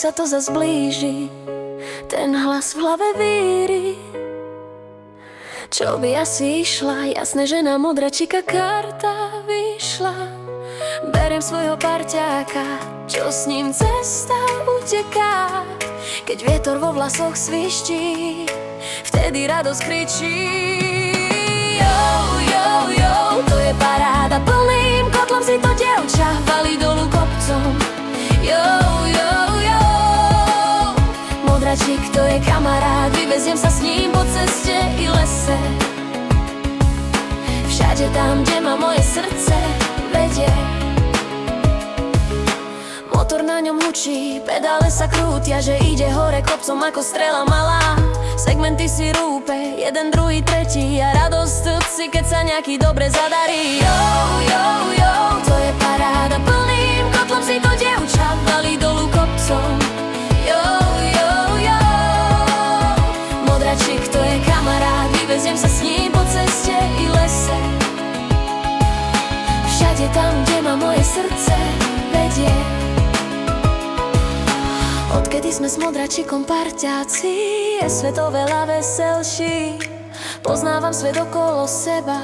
sa to zas blíži, ten hlas v hlave víri. Čo by asi išla, jasné, že na modračika karta vyšla. Berem svojho parťáka, čo s ním cesta uteká. Keď vietor vo vlasoch sviští, vtedy radosť kričí. Jo, jo, jo, to je paráda, plným kotlom si to dievča valí dolu kopcom. Jo, jo, jo, modračik, to je kamarát, vyveziem sa s ním po ceste i lese. Všade tam, kde ma moje srdce vedie. Motor na ňom hučí, pedále sa krútia, že ide hore kopcom ako strela malá. Segmenty si rúpe, jeden, druhý, tretí a radosť v srdci, keď sa nejaký dobre zadarí. Jo, jo, jo, to je paráda, plným kotlom si to dievča valí dolu kopcom. Jo, jo, jo, modračik, to je kamarát, vyveziem sa s ním po ceste i lese. Všade tam, kde ma moje srdce vedie. Odkedy sme s modračikom parťáci, je svet oveľa veselší. Poznávam svet okolo seba,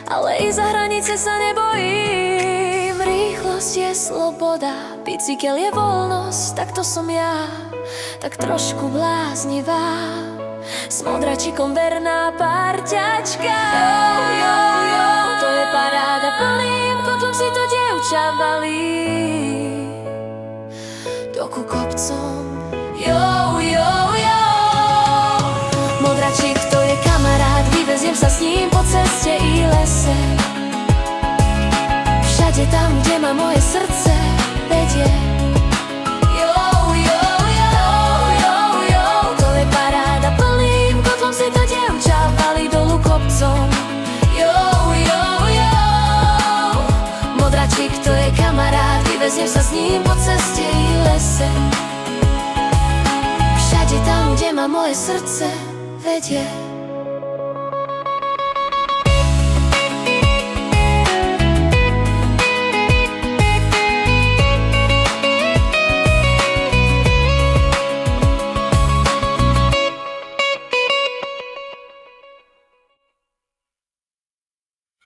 ale i za hranice sa nebojím. Rýchlosť je sloboda, bicykel je voľnosť, tak to som ja, tak trošku bláznivá. S modračikom verná parťačka. Jo, jo, jo, to je paráda, plným kotlom si to dievča valí doku kopcom. Jo, jo, jo, modračik, to je kamarát, vyveziem sa s ním po ceste i lese. Všade tam, kde ma moje srdce vedie. Jo, jo, jo, jo, jo, to je paráda, plným kotlom si to dievča valí dolu kopcom. Jo, jo, jo, modračik, to je kamarát, vyveziem sa s ním po ceste i lese. Všade tam, kde ma moje srdce vedie.